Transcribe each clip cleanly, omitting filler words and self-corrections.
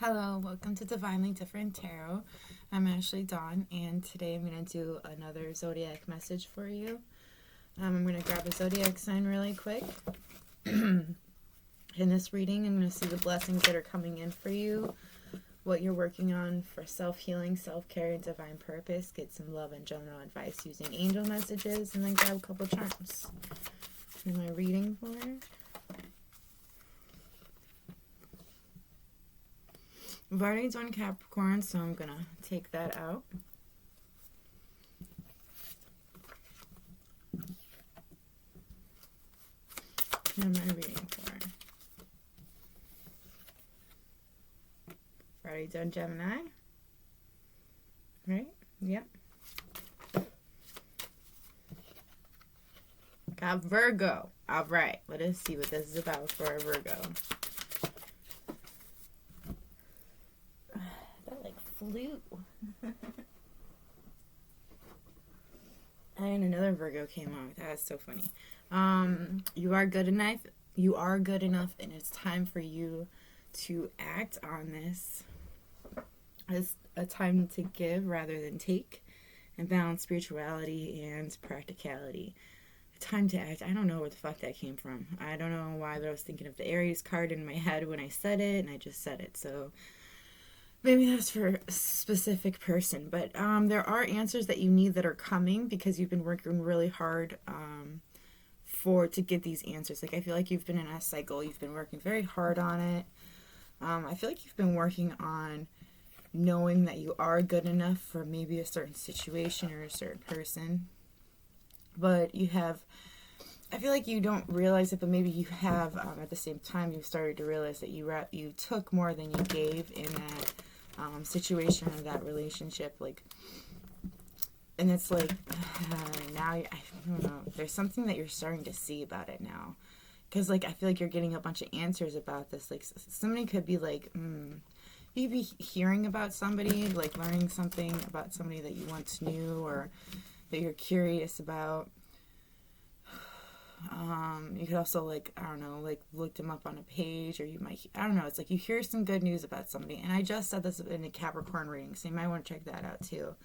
Hello, welcome to Divinely Different Tarot. I'm Ashley Dawn, and today I'm going to do another zodiac message for you. I'm going to grab a zodiac sign really quick. In this reading, I'm going to see the blessings that are coming in for you, what you're working on for self-healing, self-care, and divine purpose. Get some love and general advice using angel messages, and then grab a couple charms. Who am I reading for? I've already done Capricorn, so I'm going to take that out. Who am I reading for? Already done Gemini. Right? Yep. Got Virgo. All right. Let us see what this is about for a Virgo. That like flew. And another Virgo came on. That's so funny. You are good enough. You are good enough, and it's time for you to act on this. It's a time to give rather than take, and balance spirituality and practicality. A time to act. I don't know where the fuck that came from. I don't know why, but I was thinking of the Aries card in my head when I said it, and I just said it. So maybe that's for a specific person. But there are answers that you need that are coming because you've been working really hard to get these answers. Like, I feel like you've been in a cycle. You've been working very hard on it. I feel like you've been working on knowing that you are good enough for maybe a certain situation or a certain person. But you have, I feel like you don't realize it, but maybe you have, at the same time, you've started to realize that you took more than you gave in that situation or that relationship. Like, and it's like, now, I don't know, there's something that you're starting to see about it now. Because, like, I feel like you're getting a bunch of answers about this. Like, somebody could be like, you could be hearing about somebody, like, learning something about somebody that you once knew or that you're curious about. You could also, like, I don't know, like, look them up on a page, or you might, I don't know, it's like you hear some good news about somebody. And I just said this in a Capricorn reading, so you might want to check that out, too.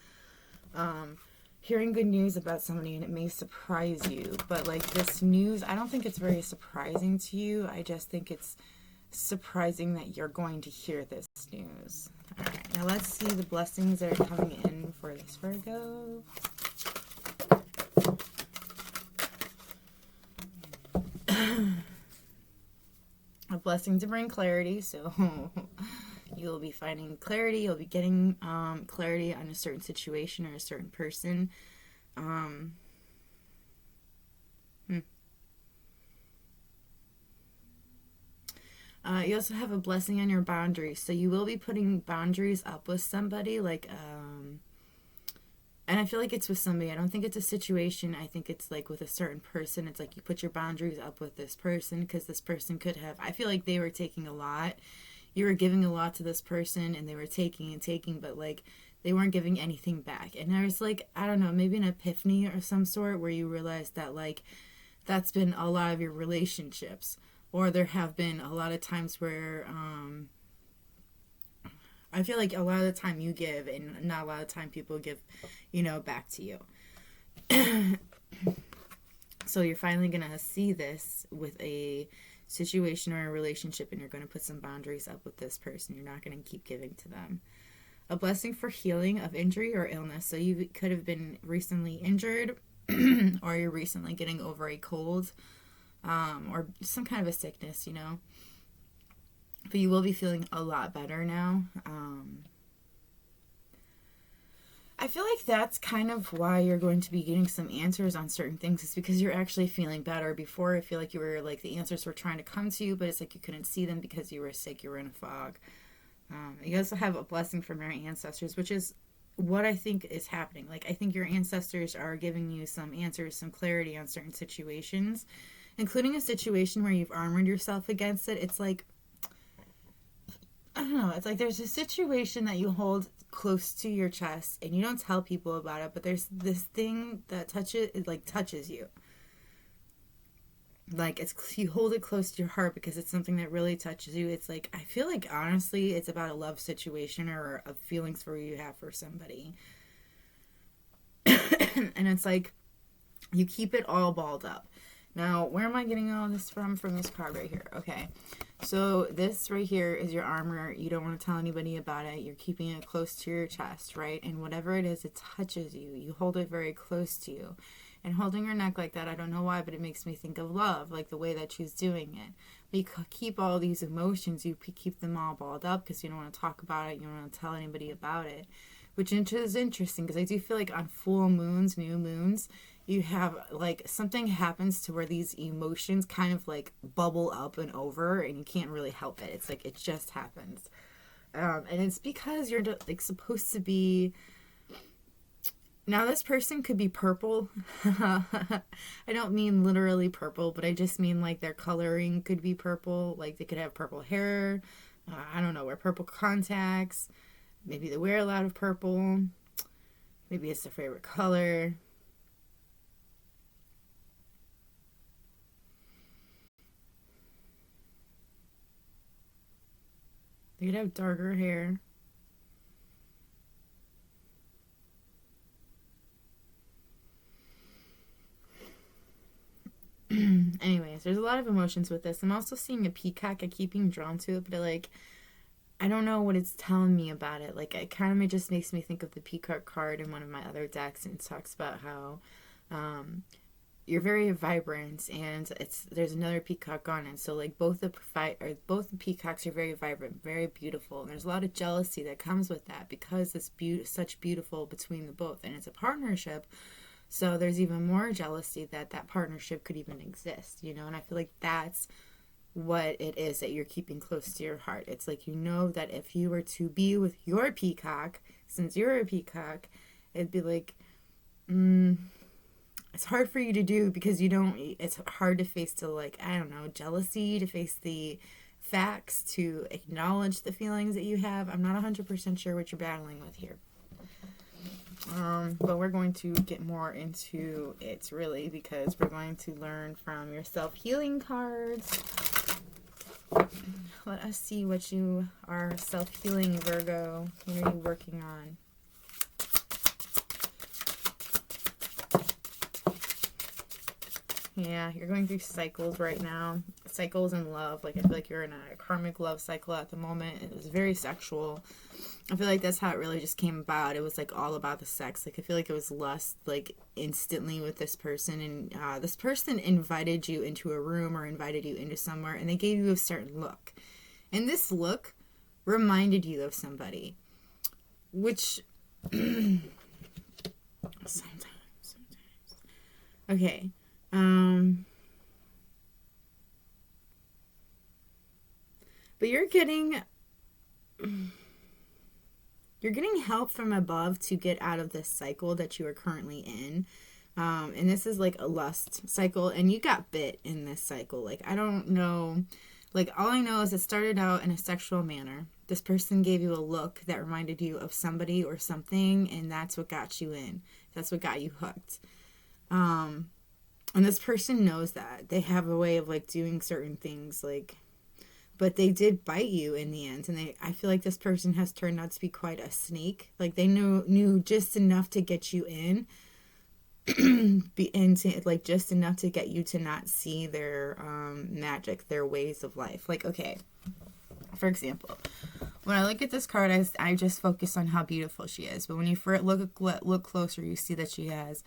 Hearing good news about somebody, and it may surprise you, but like this news, I don't think it's very surprising to you. I just think it's surprising that you're going to hear this news. All right, now let's see the blessings that are coming in for this Virgo. A blessing to bring clarity, so you'll be finding clarity. You'll be getting clarity on a certain situation or a certain person. You also have a blessing on your boundaries. So you will be putting boundaries up with somebody. Like, and I feel like it's with somebody. I don't think it's a situation. I think it's like with a certain person. It's like you put your boundaries up with this person because this person could have, I feel like they were taking a lot. You were giving a lot to this person and they were taking and taking, but like they weren't giving anything back. And there's like, I don't know, maybe an epiphany or some sort where you realize that like that's been a lot of your relationships. Or there have been a lot of times where I feel like a lot of the time you give and not a lot of time people give, back to you. So you're finally going to see this with a situation or a relationship, and you're going to put some boundaries up with this person. You're not going to keep giving to them. A blessing for healing of injury or illness. So you could have been recently injured or you're recently getting over a cold or some kind of a sickness, But you will be feeling a lot better now. I feel like that's kind of why you're going to be getting some answers on certain things. It's because you're actually feeling better. Before, I feel like you were like the answers were trying to come to you, but it's like you couldn't see them because you were sick. You were in a fog. You also have a blessing from your ancestors, which is what I think is happening. Like, I think your ancestors are giving you some answers, some clarity on certain situations, including a situation where you've armored yourself against it. It's like, I don't know, it's like there's a situation that you hold close to your chest and you don't tell people about it, but there's this thing that touches you. like you hold it close to your heart because it's something that really touches you. It's like, I feel like honestly it's about a love situation or a feelings for you have for somebody. And it's like you keep it all balled up. Now, where am I getting all this from? From this card right here. Okay. So this right here is your armor. You don't want to tell anybody about it. You're keeping it close to your chest, right? And whatever it is, it touches you. You hold it very close to you. And holding her neck like that, I don't know why, but it makes me think of love, like the way that she's doing it. But you keep all these emotions, you keep them all balled up because you don't want to talk about it. You don't want to tell anybody about it. Which is interesting because I do feel like on full moons, new moons, you have like something happens to where these emotions kind of like bubble up and over and you can't really help it. It's like it just happens. And it's because you're like supposed to be. Now this person could be purple. I don't mean literally purple, but I just mean like their coloring could be purple. Like they could have purple hair. I don't know, wear purple contacts. Maybe they wear a lot of purple. Maybe it's their favorite color. They could have darker hair. Anyways, there's a lot of emotions with this. I'm also seeing a peacock. I keep being drawn to it, but I don't know what it's telling me about it. Like, it kind of just makes me think of the peacock card in one of my other decks, and it talks about how you're very vibrant, and there's another peacock on it. So like both the peacocks are very vibrant, very beautiful. And there's a lot of jealousy that comes with that because it's such beautiful between the both, and it's a partnership. So there's even more jealousy that partnership could even exist, you know. And I feel like that's what it is that you're keeping close to your heart. It's like, you know, that if you were to be with your peacock, since you're a peacock, it'd be like, it's hard for you to do because it's hard to face the, like, I don't know, jealousy, to face the facts, to acknowledge the feelings that you have. I'm not 100% sure what you're battling with here. But we're going to get more into it, really, because we're going to learn from your self-healing cards. Let us see what you are self-healing, Virgo. What are you working on? Yeah, you're going through cycles right now. Cycles in love. Like, I feel like you're in a karmic love cycle at the moment. It was very sexual. I feel like that's how it really just came about. It was like all about the sex. Like, I feel like it was lust, like, instantly with this person. And this person invited you into a room or invited you into somewhere, and they gave you a certain look. And this look reminded you of somebody. Which sometimes. Okay. But you're getting help from above to get out of this cycle that you are currently in. And this is like a lust cycle, and you got bit in this cycle. Like, I don't know, like, all I know is it started out in a sexual manner. This person gave you a look that reminded you of somebody or something, and that's what got you in. That's what got you hooked. And this person knows that. They have a way of, like, doing certain things, like, but they did bite you in the end. And I feel like this person has turned out to be quite a snake. Like, they knew just enough to get you in. Like, just enough to get you to not see their magic, their ways of life. Like, okay, for example, when I look at this card, I just focus on how beautiful she is. But when you first look closer, you see that she has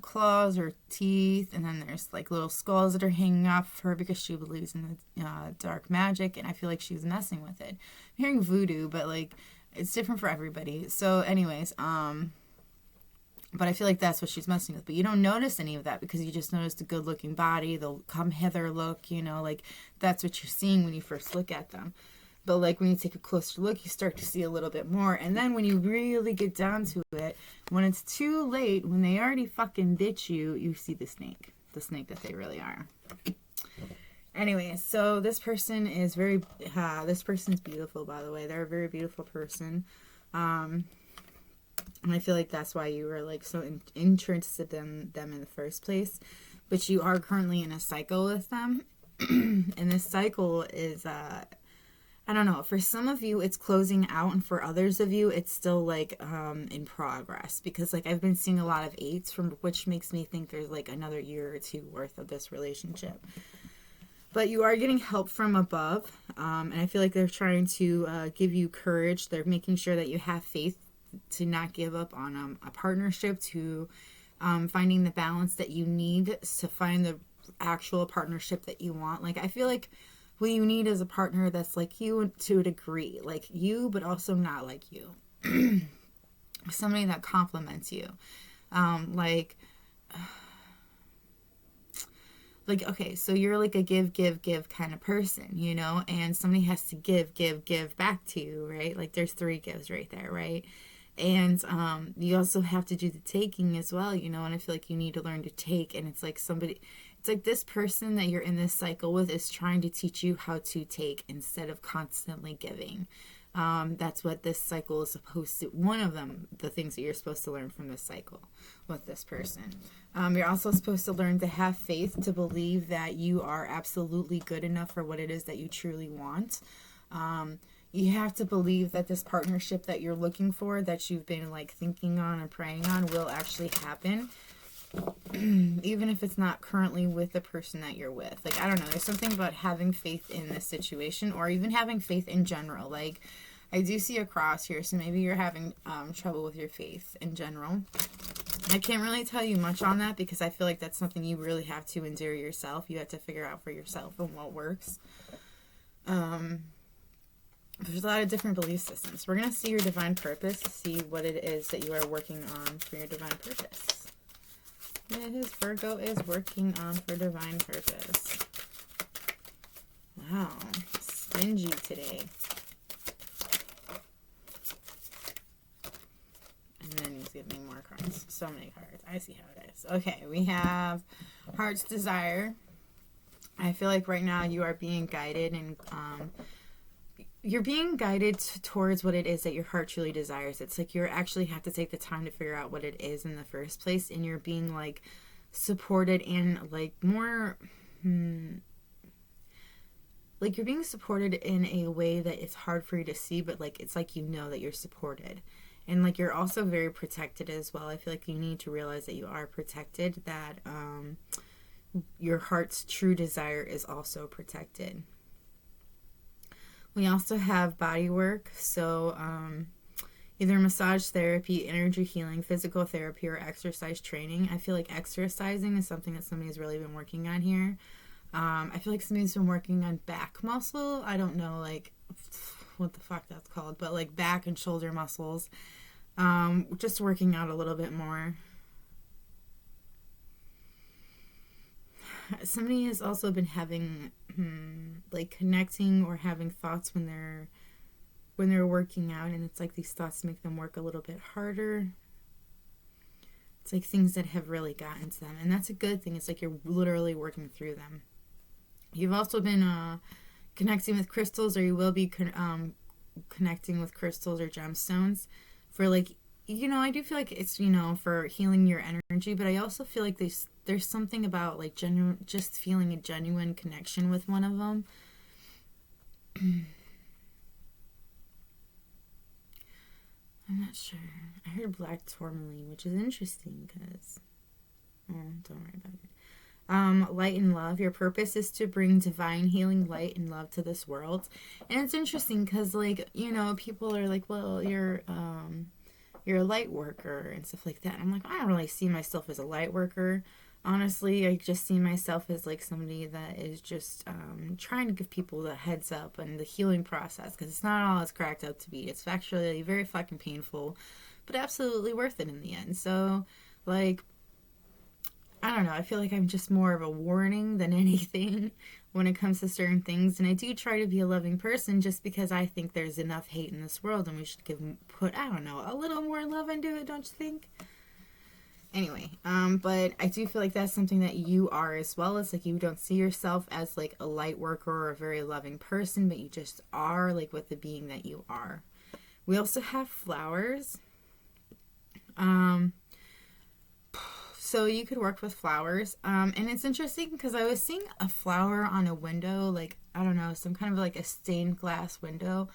claws or teeth, and then there's like little skulls that are hanging off her because she believes in the dark magic, and I feel like she's messing with it. I'm hearing voodoo, but like it's different for everybody. So anyways, but I feel like that's what she's messing with. But you don't notice any of that because you just notice the good looking body, the come hither look, you know, like that's what you're seeing when you first look at them. But like when you take a closer look, you start to see a little bit more. And then when you really get down to it, when it's too late, when they already fucking bit you, you see the snake that they really are. Anyway, so this person is this person's beautiful, by the way. They're a very beautiful person. And I feel like that's why you were like so interested in them in the first place. but you are currently in a cycle with them. And this cycle is, I don't know, for some of you it's closing out, and for others of you it's still like in progress, because like I've been seeing a lot of 8s, from which makes me think there's like another year or 2 worth of this relationship. But you are getting help from above, and I feel like they're trying to give you courage. They're making sure that you have faith to not give up on a partnership, to finding the balance that you need to find the actual partnership that you want. Like, I feel like what you need is a partner that's like you to a degree, like you, but also not like you. Somebody that complements you. Like, okay, so you're like a give kind of person, you know, and somebody has to give back to you, right? Like, there's 3 gives right there, right? And you also have to do the taking as well, you know, and I feel like you need to learn to take. And it's like it's like this person that you're in this cycle with is trying to teach you how to take instead of constantly giving. That's what this cycle is supposed to, one of them, the things that you're supposed to learn from this cycle with this person. You're also supposed to learn to have faith, to believe that you are absolutely good enough for what it is that you truly want. You have to believe that this partnership that you're looking for, that you've been like thinking on and praying on, will actually happen. Even if it's not currently with the person that you're with. Like, I don't know, there's something about having faith in this situation, or even having faith in general. Like, I do see a cross here, so maybe you're having trouble with your faith in general. I can't really tell you much on that, because I feel like that's something you really have to endure yourself. You have to figure out for yourself and what works. There's a lot of different belief systems. We're going to see your divine purpose, see what it is that you are working on for your divine purpose. What is Virgo is working on for divine purpose? Wow, stingy today. And then he's giving me more cards. So many cards. I see how it is. Okay, we have Heart's Desire. I feel like right now you are being guided, and you're being guided towards what it is that your heart truly desires. It's like you actually have to take the time to figure out what it is in the first place, and you're being like supported and like more like you're being supported in a way that it's hard for you to see, but like it's like you know that you're supported. And like you're also very protected as well. I feel like you need to realize that you are protected, that your heart's true desire is also protected. We also have body work, so either massage therapy, energy healing, physical therapy, or exercise training. I feel like exercising is something that somebody's really been working on here. I feel like somebody's been working on back muscle. I don't know, like, what the fuck that's called, but like back and shoulder muscles. Just working out a little bit more. Somebody has also been having like connecting or having thoughts when they're working out, and it's like these thoughts make them work a little bit harder. It's like things that have really gotten to them, and that's a good thing. It's like you're literally working through them. You've also been connecting with crystals, or you will be connecting with crystals or gemstones for like, you know, I do feel like it's, you know, for healing your energy, but I also feel like there's something about like just feeling a genuine connection with one of them. I'm not sure. I heard black tourmaline, which is interesting because, don't worry about it. Light and love. Your purpose is to bring divine healing, light, and love to this world. And it's interesting because, like, you know, people are like, well, you're a light worker and stuff like that. And I'm like, I don't really see myself as a light worker. Honestly, I just see myself as like somebody that is just trying to give people the heads up and the healing process, because it's not all it's cracked up to be. It's actually very fucking painful, but absolutely worth it in the end. So, like, I don't know. I feel like I'm just more of a warning than anything when it comes to certain things. And I do try to be a loving person just because I think there's enough hate in this world and we should put, I don't know, a little more love into it, don't you think? Anyway, but I do feel like that's something that you are as well. It's like you don't see yourself as like a light worker or a very loving person, but you just are like with the being that you are. We also have flowers. So you could work with flowers. And it's interesting because I was seeing a flower on a window, like, I don't know, some kind of like a stained glass window.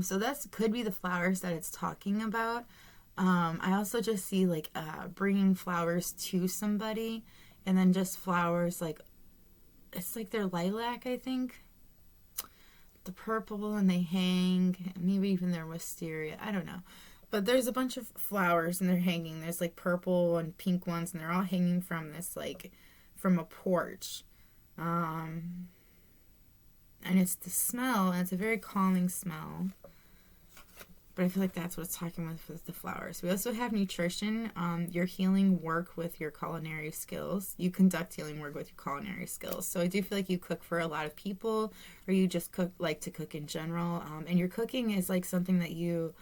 So that's could be the flowers that it's talking about. I also just see like bringing flowers to somebody, and then just flowers like, it's like they're lilac, I think. The purple, and they hang. Maybe even they're wisteria. I don't know. But there's a bunch of flowers and they're hanging. There's like purple and pink ones, and they're all hanging from this, like, from a porch. And it's the smell, and it's a very calming smell. But I feel like that's what it's talking with the flowers. We also have nutrition, your healing work with your culinary skills. You conduct healing work with your culinary skills. So I do feel like you cook for a lot of people, or you just like to cook in general. And your cooking is like something that you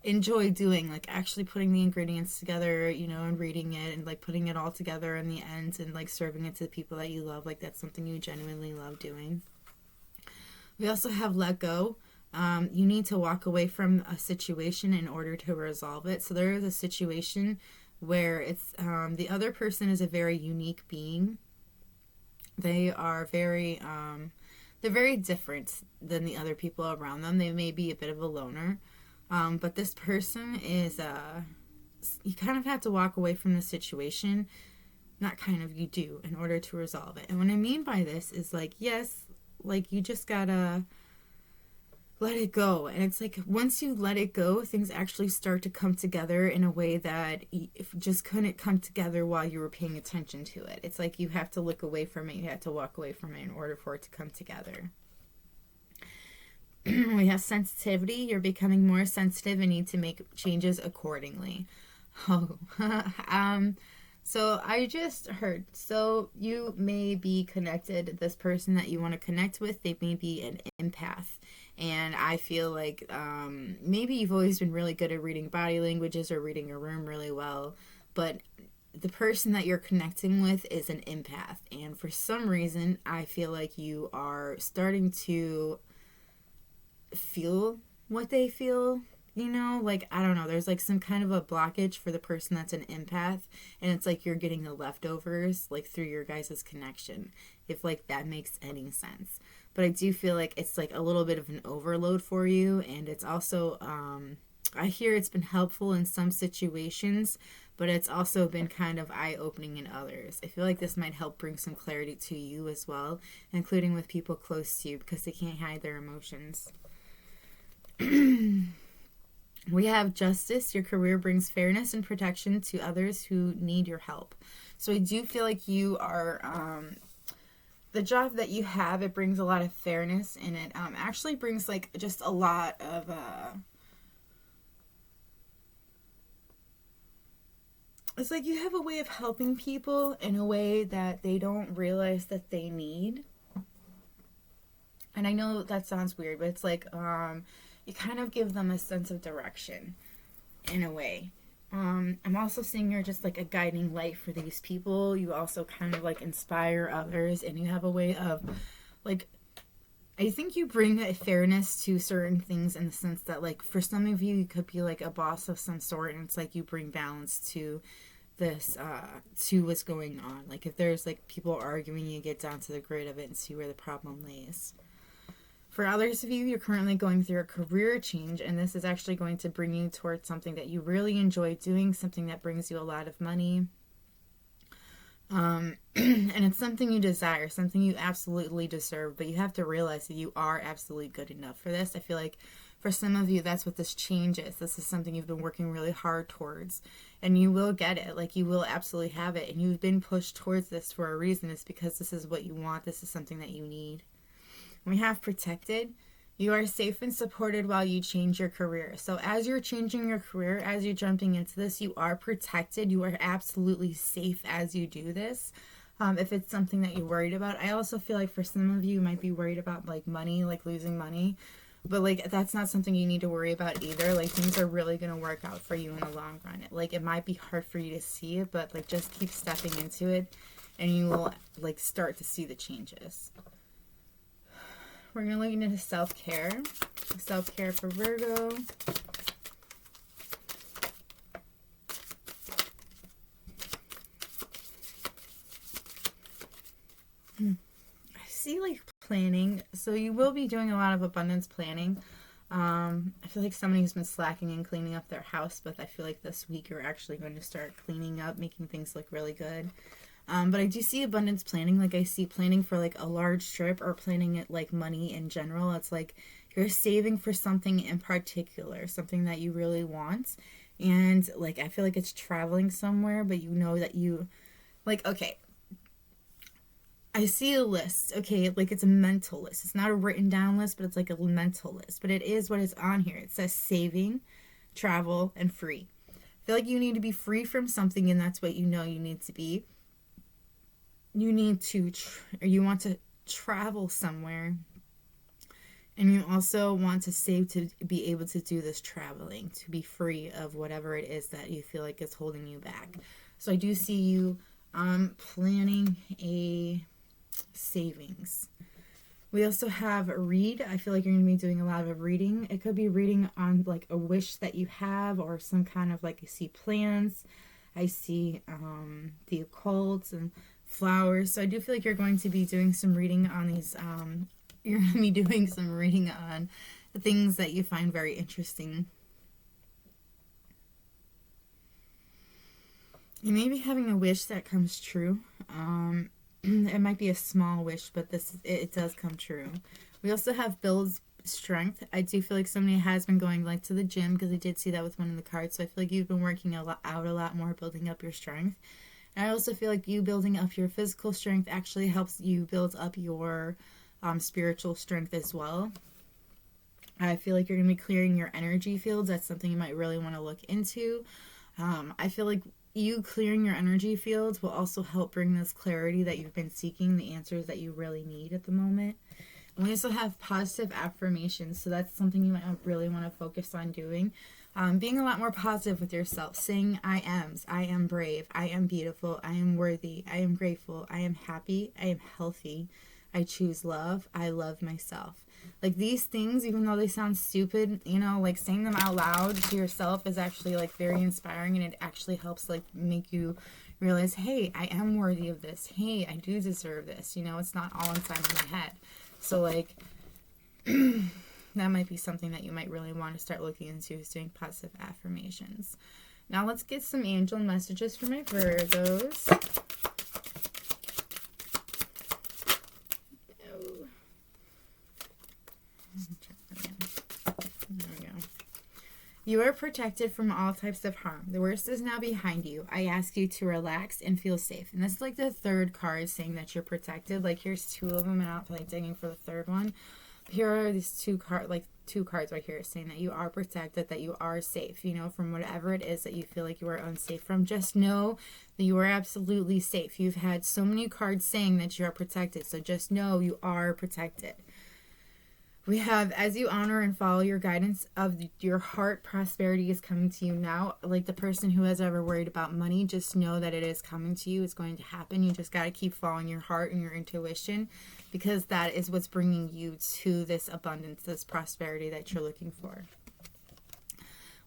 enjoy doing, like actually putting the ingredients together, you know, and reading it and like putting it all together in the end and like serving it to the people that you love. Like that's something you genuinely love doing. We also have let go. You need to walk away from a situation in order to resolve it. So there is a situation where it's the other person is a very unique being. They are very they're very different than the other people around them. They may be a bit of a loner. But this person is, you kind of have to walk away from the situation. Not kind of, you do, in order to resolve it. And what I mean by this is like, yes, like you just gotta let it go. And it's like, once you let it go, things actually start to come together in a way that just couldn't come together while you were paying attention to it. It's like you have to look away from it. You have to walk away from it in order for it to come together. We have sensitivity. You're becoming more sensitive and need to make changes accordingly. Oh, so I just heard, so you may be connected, this person that you want to connect with, they may be an empath. And I feel like maybe you've always been really good at reading body languages or reading a room really well, but the person that you're connecting with is an empath. And for some reason, I feel like you are starting to feel what they feel, you know, like, I don't know, there's like some kind of a blockage for the person that's an empath, and it's like you're getting the leftovers like through your guys' connection, if like that makes any sense. But I do feel like it's like a little bit of an overload for you, and it's also I hear it's been helpful in some situations, but it's also been kind of eye-opening in others. I feel like this might help bring some clarity to you as well, including with people close to you, because they can't hide their emotions. We have justice. Your career brings fairness and protection to others who need your help. So I do feel like you are, the job that you have, it brings a lot of fairness, and it actually brings like just a lot of, it's like you have a way of helping people in a way that they don't realize that they need. And I know that sounds weird, but it's like, you kind of give them a sense of direction in a way. I'm also seeing you're just like a guiding light for these people. You also kind of like inspire others, and you have a way of like, I think you bring a fairness to certain things in the sense that like for some of you, you could be like a boss of some sort, and it's like you bring balance to this, to what's going on. Like if there's like people arguing, you get down to the grit of it and see where the problem lays. For others of you, you're currently going through a career change, and this is actually going to bring you towards something that you really enjoy doing, something that brings you a lot of money. And it's something you desire, something you absolutely deserve, but you have to realize that you are absolutely good enough for this. I feel like for some of you, that's what this change is. This is something you've been working really hard towards, and you will get it. Like you will absolutely have it, and you've been pushed towards this for a reason. It's because this is what you want. This is something that you need. We have protected. You are safe and supported while you change your career. So as you're changing your career, as you're jumping into this, you are protected. You are absolutely safe as you do this. If it's something that you're worried about. I also feel like for some of you, you might be worried about like money, like losing money. But like that's not something you need to worry about either. Like things are really going to work out for you in the long run. It might be hard for you to see it, but like just keep stepping into it, and you will like start to see the changes. We're going to look into self-care. Self-care for Virgo. So you will be doing a lot of abundance planning. I feel like somebody's been slacking in cleaning up their house, but I feel like this week you're actually going to start cleaning up, making things look really good. But I do see abundance planning. Like I see planning for like a large trip or planning it like money in general. It's like you're saving for something in particular, something that you really want. And like I feel like it's traveling somewhere, but you know that you like, okay, I see a list. Okay, like it's a mental list. It's not a written down list, but it's like a mental list. But it is what is on here. It says saving, travel, and free. I feel like you need to be free from something, and that's what you know you need to be. You need to, or you want to travel somewhere, and you also want to save to be able to do this traveling, to be free of whatever it is that you feel like is holding you back. So I do see you planning a savings. We also have read. I feel like you're going to be doing a lot of reading. It could be reading on like a wish that you have or some kind of like, I see plants. I see the occult and flowers. So I do feel like you're going to be doing some reading on these. You're going to be doing some reading on the things that you find very interesting. You may be having a wish that comes true. It might be a small wish, but it does come true. We also have build strength. I do feel like somebody has been going like to the gym, because I did see that with one of the cards. So I feel like you've been working a lot more, building up your strength. And I also feel like you building up your physical strength actually helps you build up your spiritual strength as well. I feel like you're going to be clearing your energy fields. That's something you might really want to look into. I feel like you clearing your energy fields will also help bring this clarity that you've been seeking, the answers that you really need at the moment. And we also have positive affirmations, so that's something you might really want to focus on doing. Being a lot more positive with yourself, saying I am brave, I am beautiful, I am worthy, I am grateful, I am happy, I am healthy, I choose love, I love myself. Like these things, even though they sound stupid, you know, like saying them out loud to yourself is actually like very inspiring, and it actually helps like make you realize, hey, I am worthy of this. Hey, I do deserve this. You know, it's not all inside my head. So like that might be something that you might really want to start looking into, is doing positive affirmations. Now let's get some angel messages for my Virgos. There we go. You are protected from all types of harm. The worst is now behind you. I ask you to relax and feel safe. And that's like the third card saying that you're protected. Like here's two of them, and I'm not like digging for the third one. Here are these two cards right here saying that you are protected, that you are safe, you know, from whatever it is that you feel like you are unsafe from. Just know that you are absolutely safe. You've had so many cards saying that you are protected, so just know you are protected. We have, as you honor and follow your guidance of your heart, prosperity is coming to you now. Like the person who has ever worried about money, just know that it is coming to you. It's going to happen. You just got to keep following your heart and your intuition, because that is what's bringing you to this abundance, this prosperity that you're looking for.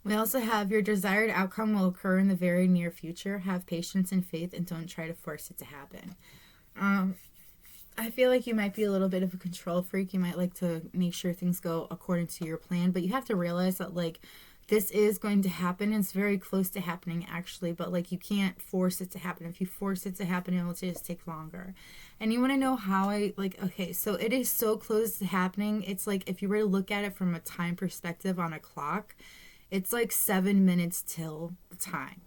We also have your desired outcome will occur in the very near future. Have patience and faith, and don't try to force it to happen. I feel like you might be a little bit of a control freak. You might like to make sure things go according to your plan, but you have to realize that like this is going to happen. It's very close to happening actually, but like you can't force it to happen. If you force it to happen, it will just take longer. And you want to know how okay, so it is so close to happening. It's like if you were to look at it from a time perspective on a clock, it's like 7 minutes till the time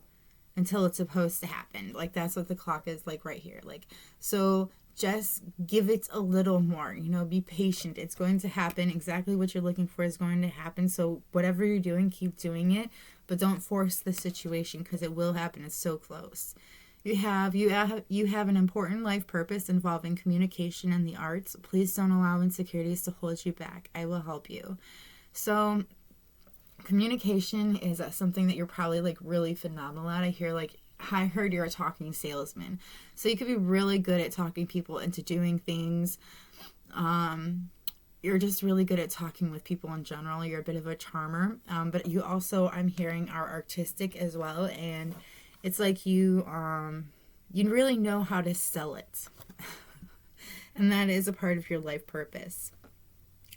until it's supposed to happen. Like that's what the clock is like right here. Like, so just give it a little more, you know, be patient. It's going to happen. Exactly what you're looking for is going to happen. So whatever you're doing, keep doing it, but don't force the situation, because it will happen. It's so close. You have an important life purpose involving communication and the arts. Please don't allow insecurities to hold you back. I will help you. So communication is something that you're probably like really phenomenal at. I heard you're a talking salesman. So you could be really good at talking people into doing things. You're just really good at talking with people in general. You're a bit of a charmer. But you also, I'm hearing, are artistic as well. And it's like you really know how to sell it. And that is a part of your life purpose.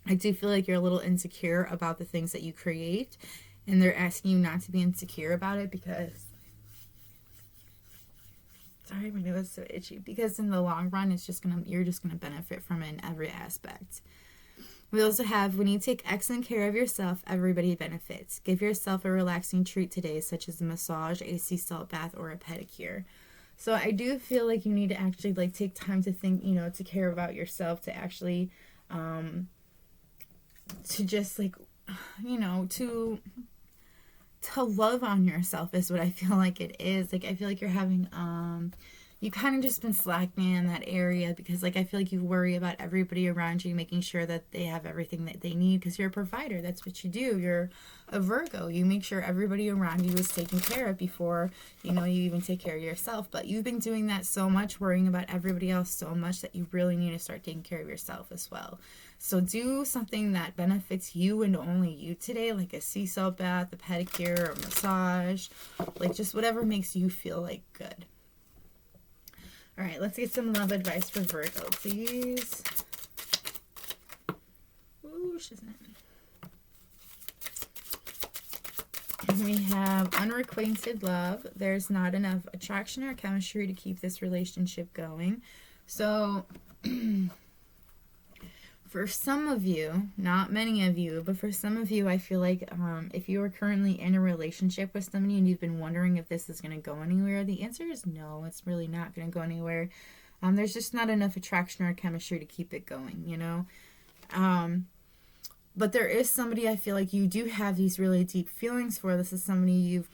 I do feel like you're a little insecure about the things that you create, and they're asking you not to be insecure about it because, sorry, my nose is so itchy, because in the long run, you're just gonna benefit from it in every aspect. We also have, when you take excellent care of yourself, everybody benefits. Give yourself a relaxing treat today, such as a massage, a sea salt bath, or a pedicure. So I do feel like you need to actually like take time to think, to care about yourself, to actually, to just like, to love on yourself is what I feel like it is. Like, I feel like you're having, you kind of just been slacking in that area because, like, I feel like you worry about everybody around you, making sure that they have everything that they need because you're a provider. That's what you do. You're a Virgo. You make sure everybody around you is taken care of before, you even take care of yourself. But you've been doing that so much, worrying about everybody else so much, that you really need to start taking care of yourself as well. So do something that benefits you and only you today, like a sea salt bath, a pedicure, or massage, like just whatever makes you feel like good. All right, let's get some love advice for Virgo, please. Ooh, she's not. We have unrequited love. There's not enough attraction or chemistry to keep this relationship going. So for some of you, not many of you, but for some of you, I feel like if you are currently in a relationship with somebody and you've been wondering if this is going to go anywhere, the answer is no, it's really not going to go anywhere. There's just not enough attraction or chemistry to keep it going, But there is somebody I feel like you do have these really deep feelings for. This is somebody you've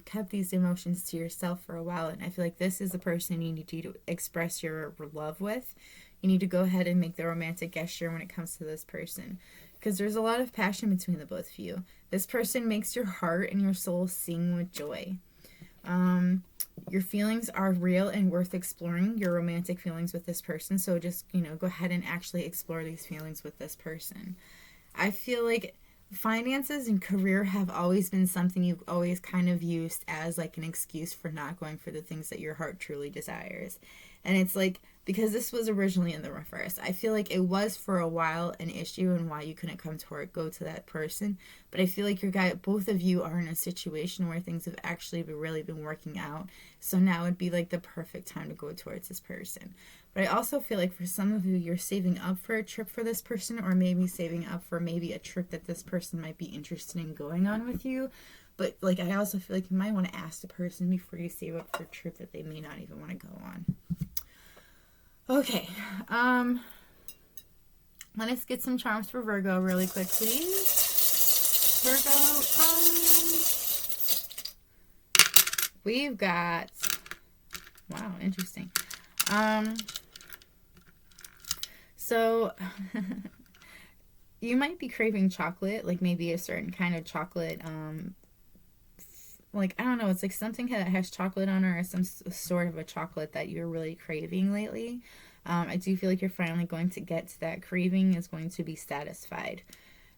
kept these emotions to yourself for a while, and I feel like this is the person you need to express your love with. You need to go ahead and make the romantic gesture when it comes to this person, because there's a lot of passion between the both of you. This person makes your heart and your soul sing with joy. Your feelings are real and worth exploring, your romantic feelings with this person. So just, go ahead and actually explore these feelings with this person. I feel like finances and career have always been something you've always kind of used as like an excuse for not going for the things that your heart truly desires. And it's like, because this was originally in the reverse, I feel like it was for a while an issue and why you couldn't go to that person. But I feel like both of you are in a situation where things have actually really been working out. So now would be like the perfect time to go towards this person. But I also feel like for some of you, you're saving up for a trip for this person, or maybe saving up for maybe a trip that this person might be interested in going on with you. But like, I also feel like you might want to ask the person before you save up for a trip that they may not even want to go on. Okay, let us get some charms for Virgo really quick, please. Virgo, we've got, wow, interesting. So you might be craving chocolate, like maybe a certain kind of chocolate, like, I don't know, it's like something that has chocolate on it, or some sort of a chocolate that you're really craving lately. I do feel like you're finally going to get to that craving, is going to be satisfied.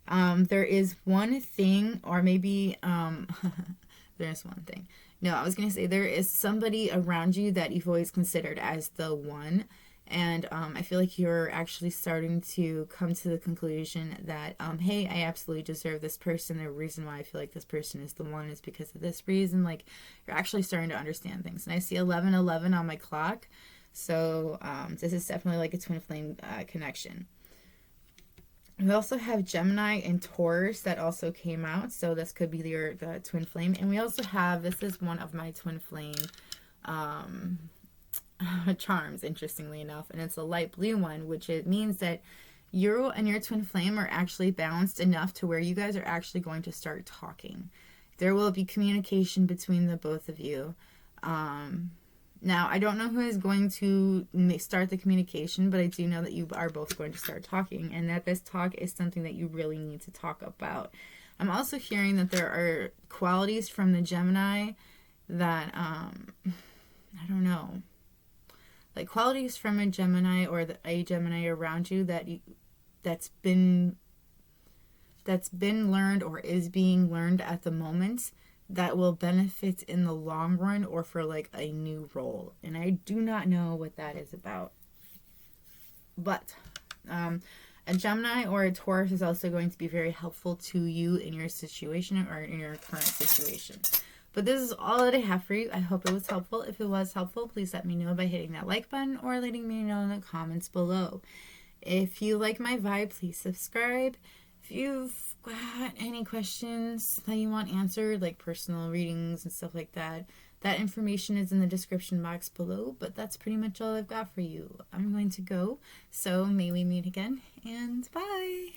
There is one thing, or maybe, there's one thing. No, I was going to say there is somebody around you that you've always considered as the one. And I feel like you're actually starting to come to the conclusion that, hey, I absolutely deserve this person. The reason why I feel like this person is the one is because of this reason. Like, you're actually starting to understand things. And I see 1111 on my clock. So this is definitely like a twin flame connection. We also have Gemini and Taurus that also came out. So this could be the twin flame. And we also have, this is one of my twin flame charms, interestingly enough, and it's a light blue one, which it means that you and your twin flame are actually balanced enough to where you guys are actually going to start talking. There will be communication between the both of you. Now, I don't know who is going to start the communication, but I do know that you are both going to start talking, and that this talk is something that you really need to talk about. I'm also hearing that there are qualities from the Gemini that, I don't know, like qualities from a Gemini or a Gemini around you that's been learned or is being learned at the moment that will benefit in the long run or for like a new role. And I do not know what that is about. But I A Gemini or a Taurus is also going to be very helpful to you in your situation or in your current situation. But this is all that I have for you. I hope it was helpful. If it was helpful, please let me know by hitting that like button or letting me know in the comments below. If you like my vibe, please subscribe. If you've got any questions that you want answered, like personal readings and stuff like that, that information is in the description box below. But that's pretty much all I've got for you. I'm going to go. So may we meet again, and bye.